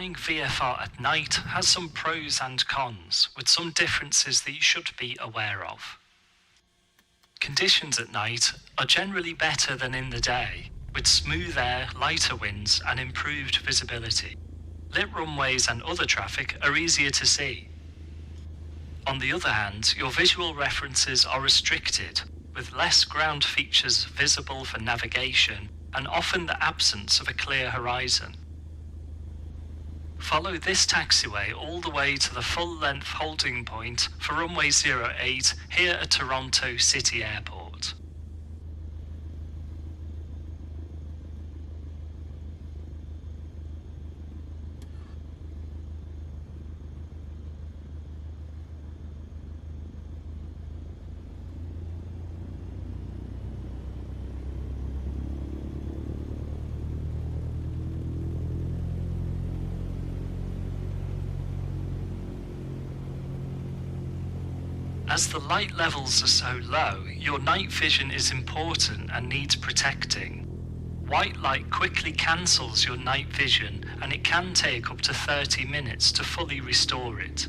Flying VFR at night has some pros and cons, with some differences that you should be aware of. Conditions at night are generally better than in the day, with smooth air, lighter winds and improved visibility. Lit runways and other traffic are easier to see. On the other hand, your visual references are restricted, with less ground features visible for navigation and often the absence of a clear horizon. Follow this taxiway all the way to the full-length holding point for runway 08 here at Toronto City Airport. As the light levels are so low, your night vision is important and needs protecting. White light quickly cancels your night vision and it can take up to 30 minutes to fully restore it.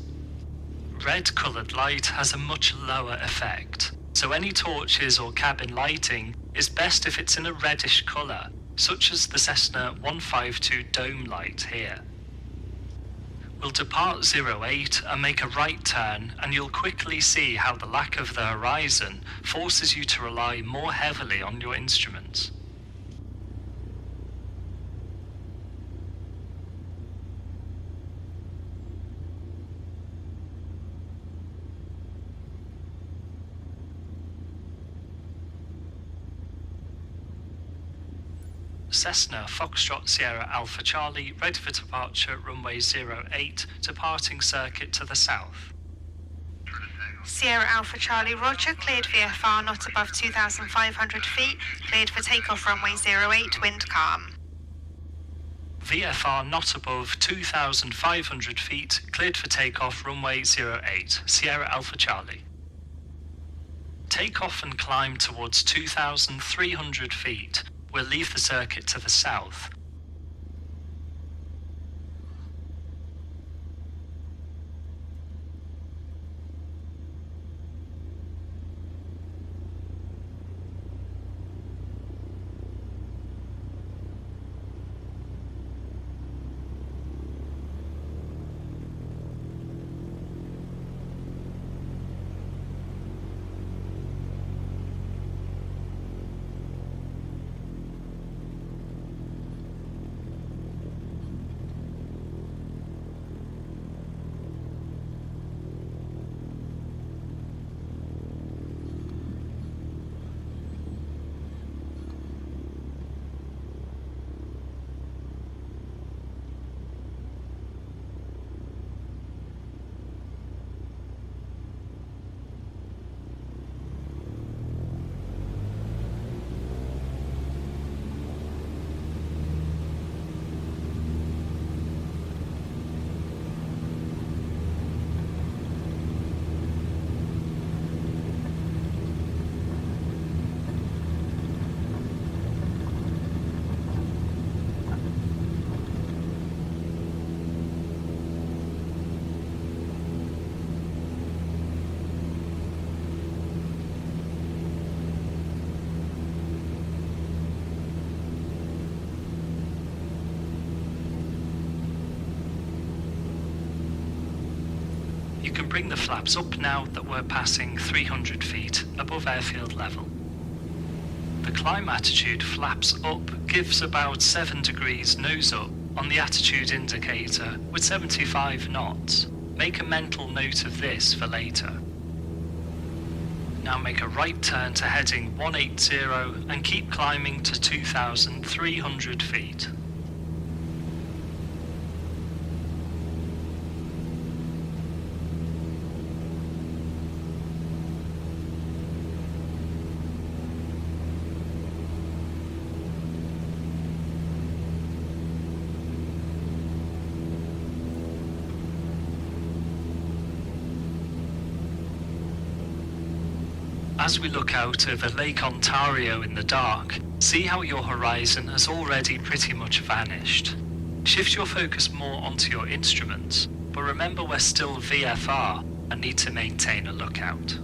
Red coloured light has a much lower effect, so any torches or cabin lighting is best if it's in a reddish colour, such as the Cessna 152 dome light here. We'll depart 08 and make a right turn, and you'll quickly see how the lack of the horizon forces you to rely more heavily on your instruments. Cessna Foxtrot Sierra Alpha Charlie, ready for departure, runway 08, departing circuit to the south. Sierra Alpha Charlie, roger, cleared VFR not above 2,500 feet, cleared for takeoff runway 08, wind calm. VFR not above 2,500 feet, cleared for takeoff runway 08, Sierra Alpha Charlie. Take off and climb towards 2,300 feet. We'll leave the circuit to the south. You can bring the flaps up now that we're passing 300 feet above airfield level. The climb attitude flaps up gives about 7 degrees nose up on the attitude indicator with 75 knots. Make a mental note of this for later. Now make a right turn to heading 180 and keep climbing to 2,300 feet. As we look out over Lake Ontario in the dark, see how your horizon has already pretty much vanished. Shift your focus more onto your instruments, but remember we're still VFR and need to maintain a lookout.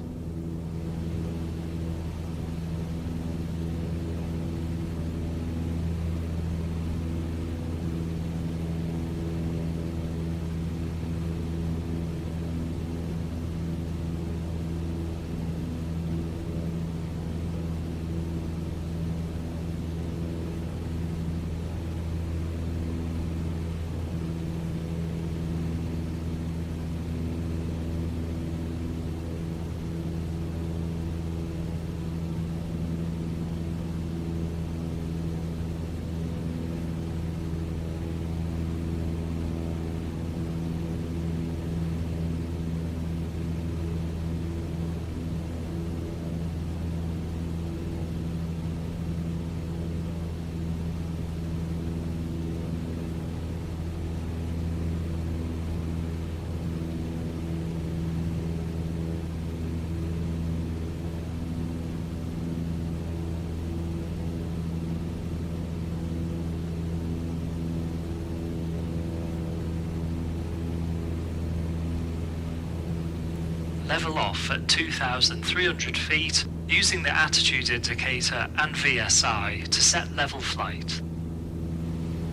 Level off at 2,300 feet using the attitude indicator and VSI to set level flight.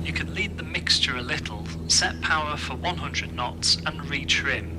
You can lean the mixture a little, set power for 100 knots and retrim.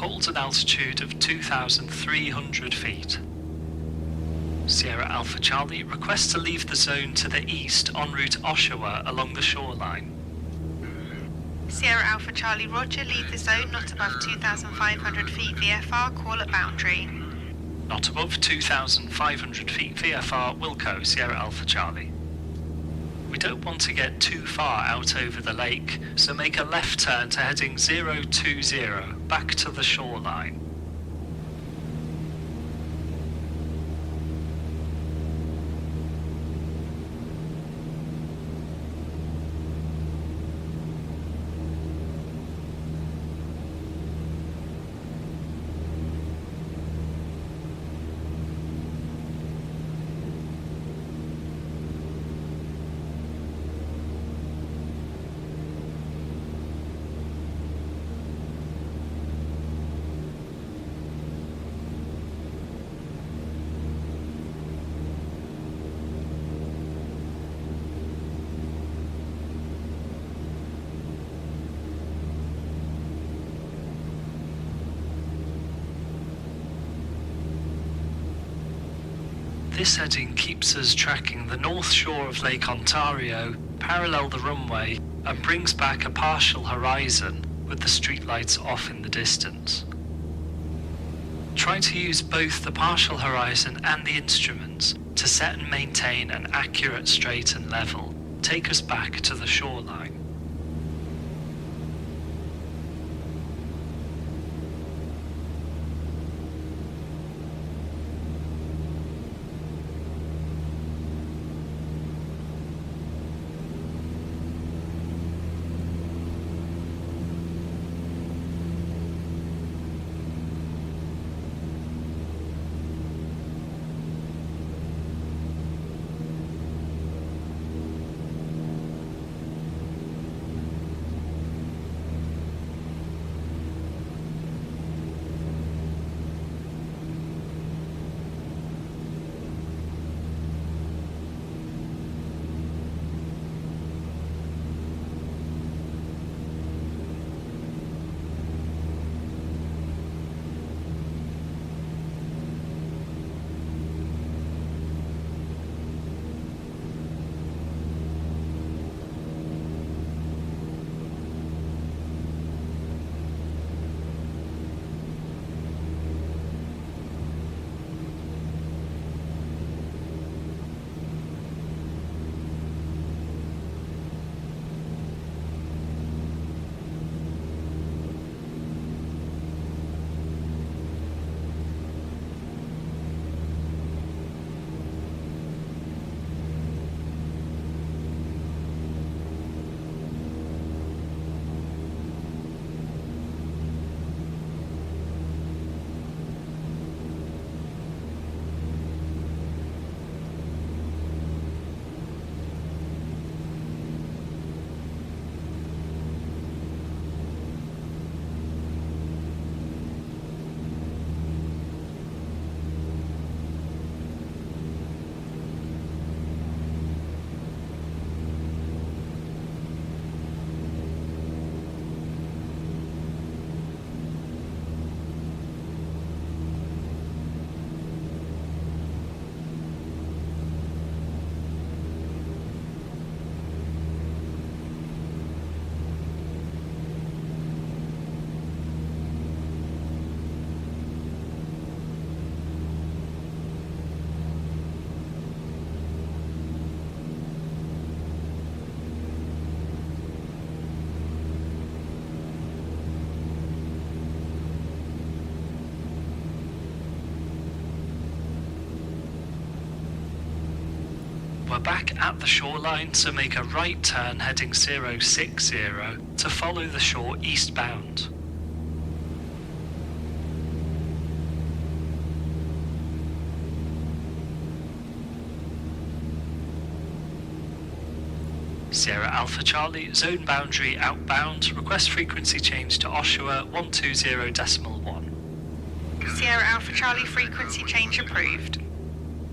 Hold an altitude of 2,300 feet. Sierra Alpha Charlie requests to leave the zone to the east en route Oshawa along the shoreline. Sierra Alpha Charlie Roger, leave the zone not above 2,500 feet VFR, call at boundary. Not above 2,500 feet VFR, Wilco, Sierra Alpha Charlie. We don't want to get too far out over the lake, so make a left turn to heading 020 back to the shoreline. This heading keeps us tracking the north shore of Lake Ontario, parallel the runway, and brings back a partial horizon with the streetlights off in the distance. Try to use both the partial horizon and the instruments to set and maintain an accurate straight and level. Take us back to the shoreline. back at the shoreline, so make a right turn heading 060 to follow the shore eastbound. Sierra Alpha Charlie, zone boundary outbound, request frequency change to Oshawa 120.1. Sierra Alpha Charlie, frequency change approved.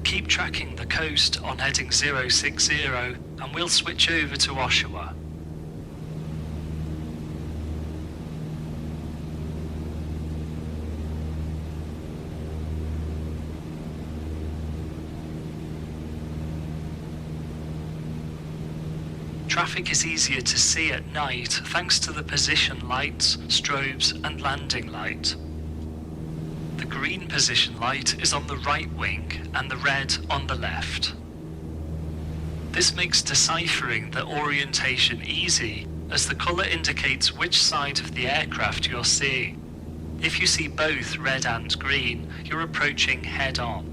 Keep tracking the coast on heading 060 and we'll switch over to Oshawa. Traffic is easier to see at night thanks to the position lights, strobes and landing light. The green position light is on the right wing and the red on the left. This makes deciphering the orientation easy as the colour indicates which side of the aircraft you're seeing. If you see both red and green, you're approaching head-on.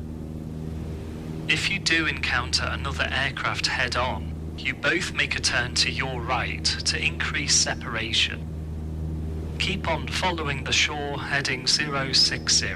If you do encounter another aircraft head-on, you both make a turn to your right to increase separation. Keep on following the shore heading 060.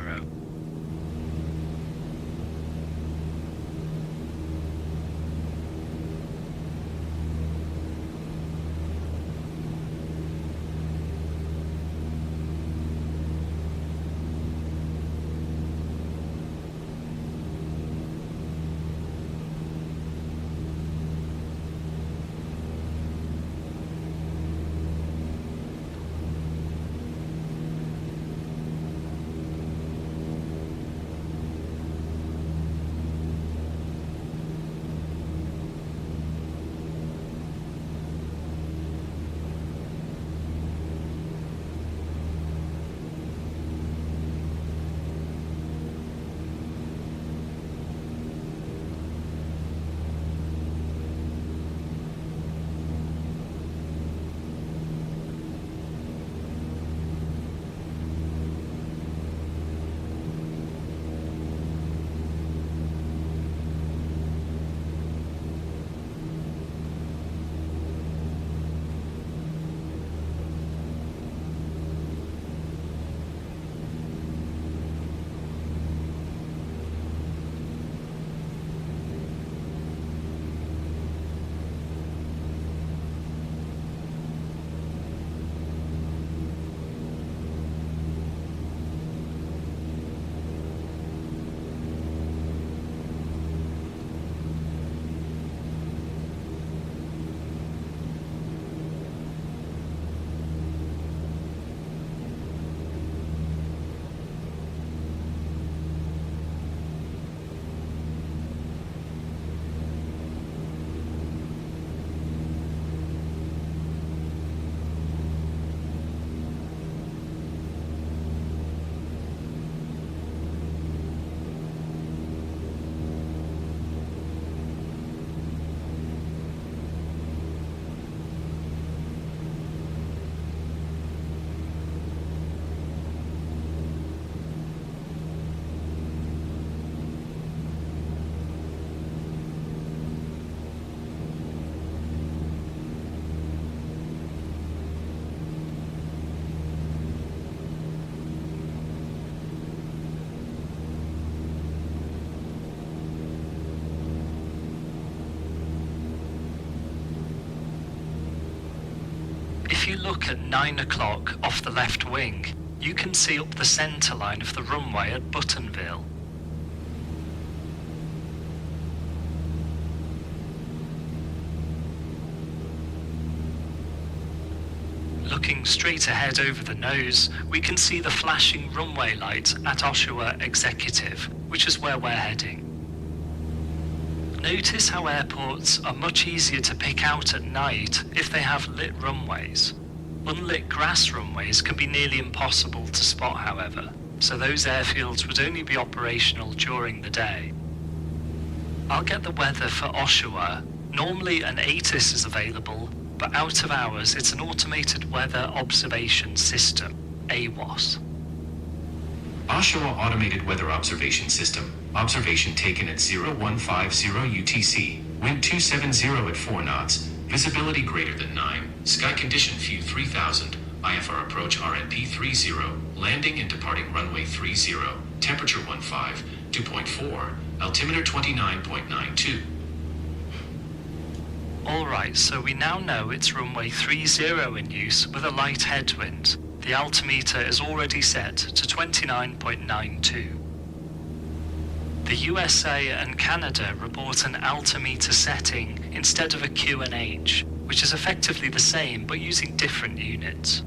If you look at 9 o'clock off the left wing, you can see up the centre line of the runway at Buttonville. Looking straight ahead over the nose, we can see the flashing runway light at Oshawa Executive, which is where we're heading. Notice how airports are much easier to pick out at night if they have lit runways. Unlit grass runways can be nearly impossible to spot, however, so those airfields would only be operational during the day. I'll get the weather for Oshawa. Normally an ATIS is available, but out of hours it's an automated weather observation system, AWOS. Oshawa Automated Weather Observation System. Observation taken at 0150 UTC. Wind 270 at 4 knots. Visibility greater than 9. Sky condition view 3000. IFR approach RNP 30. Landing and departing runway 30. Temperature 15. 2.4. Altimeter 29.92. Alright, so we now know it's runway 30 in use with a light headwind. The altimeter is already set to 29.92. The USA and Canada report an altimeter setting instead of a QNH, which is effectively the same but using different units.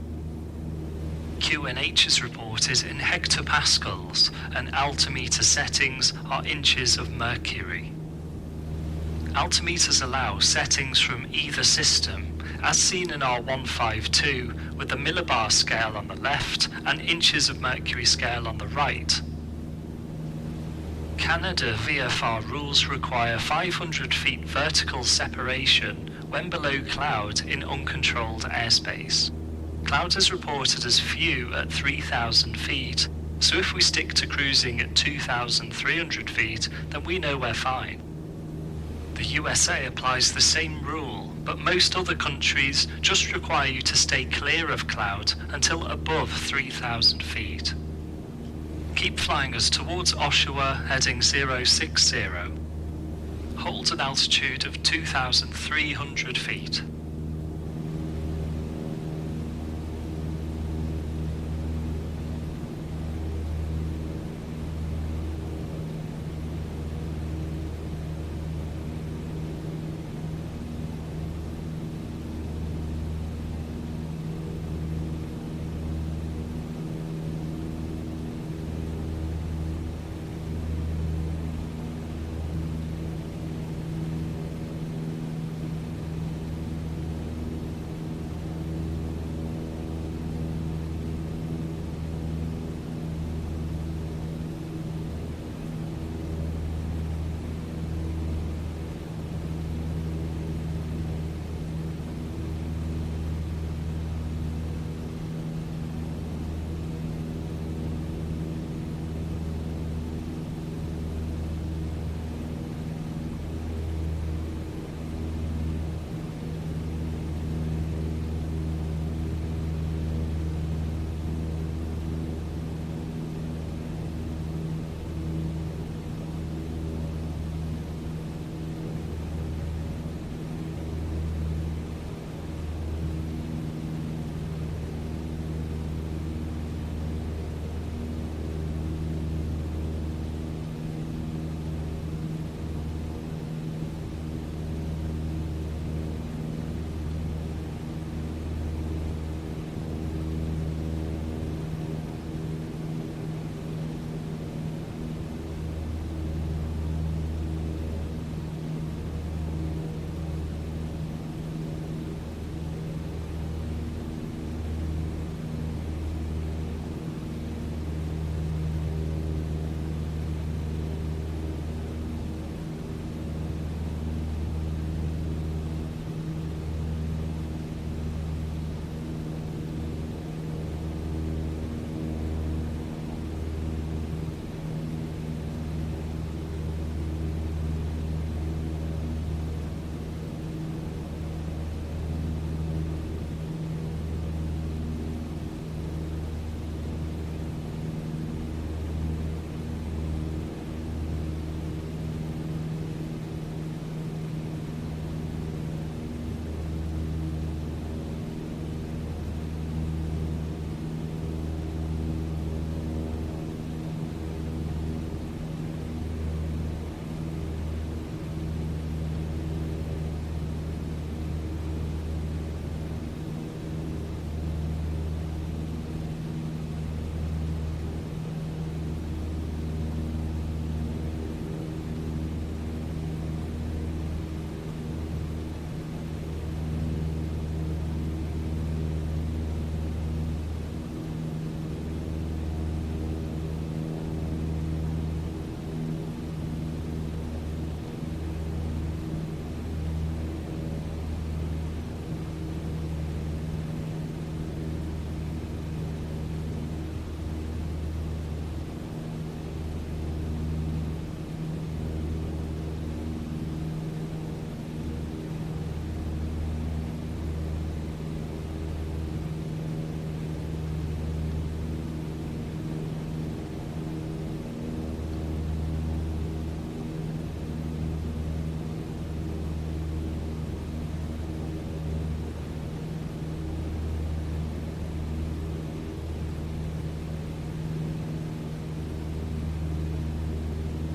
QNH is reported in hectopascals and altimeter settings are inches of mercury. Altimeters allow settings from either system, as seen in our 152 with the millibar scale on the left and inches of mercury scale on the right. Canada VFR rules require 500 feet vertical separation when below cloud in uncontrolled airspace. Cloud is reported as few at 3,000 feet, so if we stick to cruising at 2,300 feet, then we know we're fine. The USA applies the same rule, but most other countries just require you to stay clear of cloud until above 3,000 feet. Keep flying us towards Oshawa heading 060. Hold an altitude of 2,300 feet.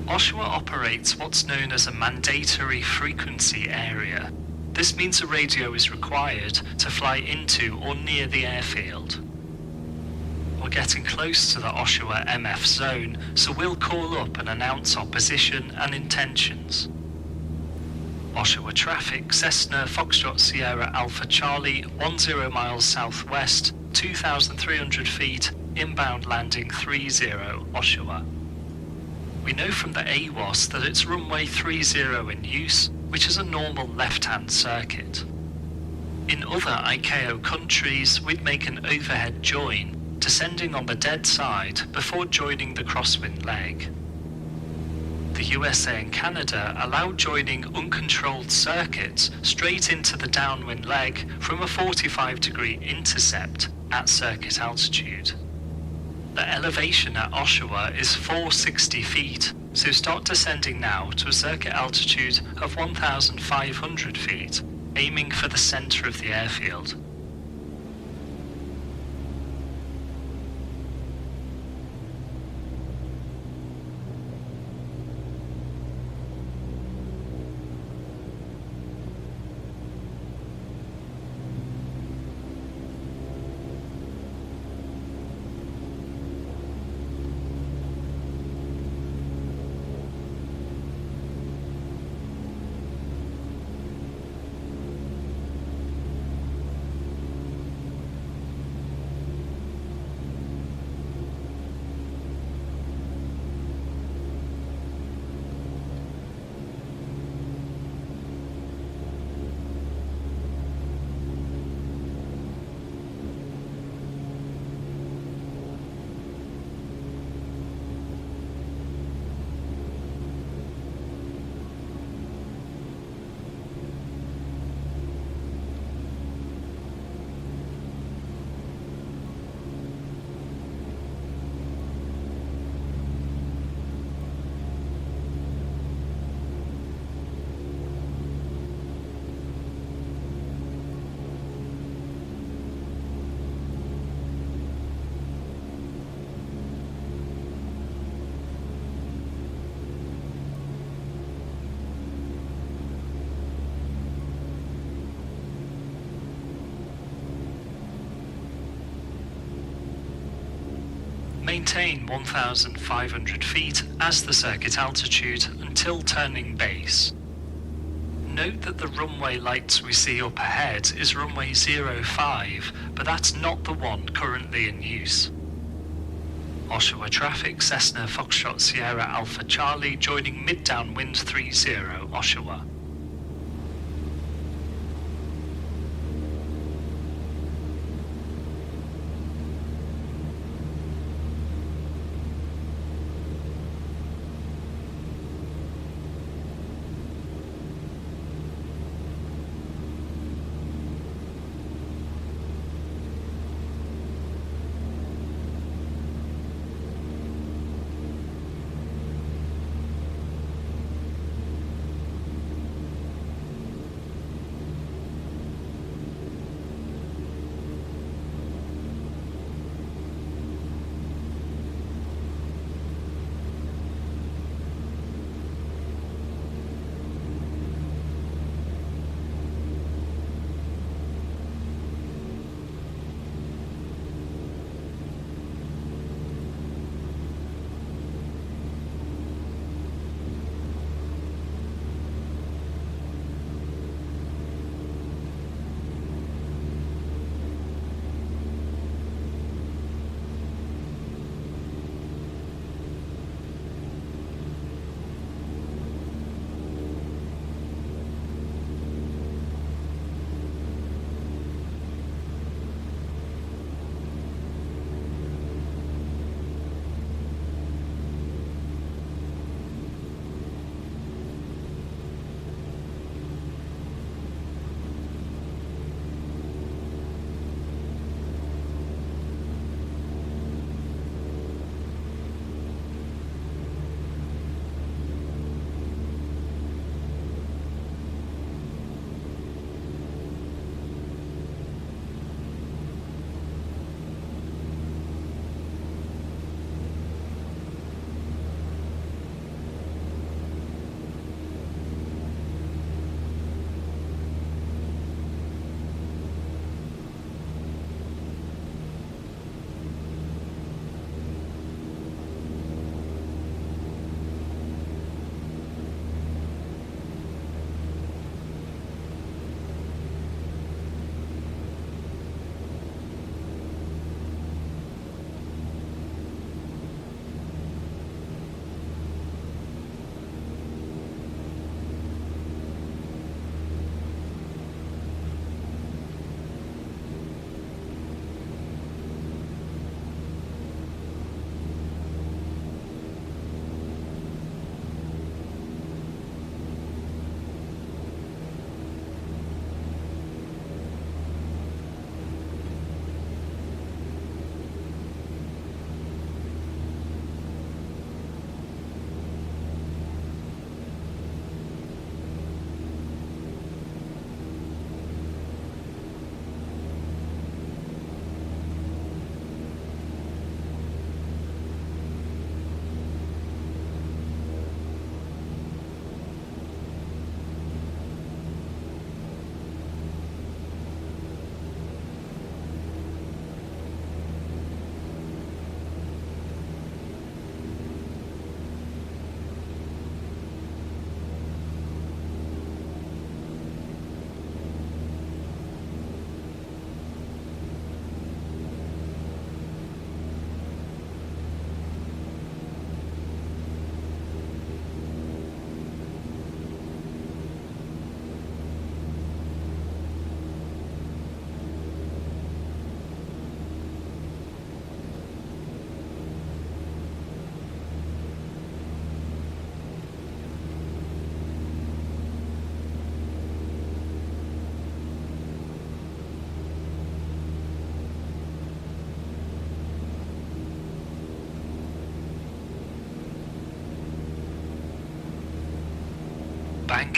Oshawa operates what's known as a mandatory frequency area. This means a radio is required to fly into or near the airfield. We're getting close to the Oshawa MF zone, so we'll call up and announce our position and intentions. Oshawa traffic, Cessna Foxtrot Sierra Alpha Charlie, 10 miles southwest, 2,300 feet, inbound landing 30, Oshawa. We know from the AWOS that it's runway 30 in use, which is a normal left-hand circuit. In other ICAO countries, we'd make an overhead join, descending on the dead side before joining the crosswind leg. The USA and Canada allow joining uncontrolled circuits straight into the downwind leg from a 45-degree intercept at circuit altitude. The elevation at Oshawa is 460 feet, so start descending now to a circuit altitude of 1,500 feet, aiming for the center of the airfield. Maintain 1,500 feet as the circuit altitude until turning base. Note that the runway lights we see up ahead is runway 05, but that's not the one currently in use. Oshawa traffic, Cessna Foxtrot Sierra Alpha Charlie joining mid-downwind 30, Oshawa.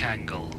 track angle.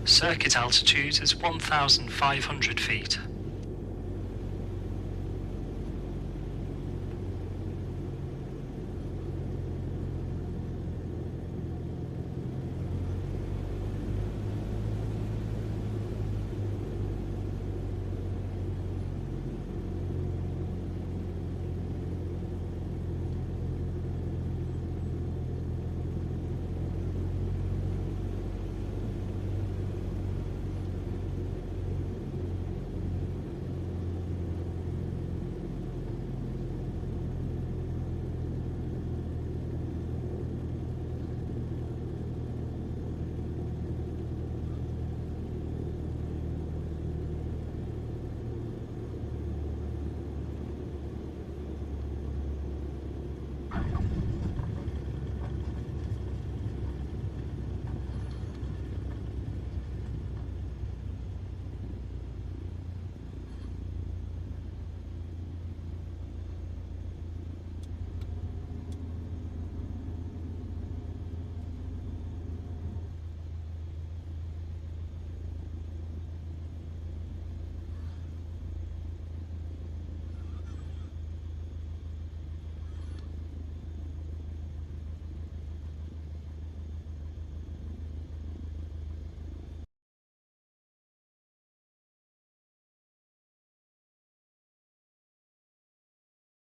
Circuit altitude is 1,500 feet.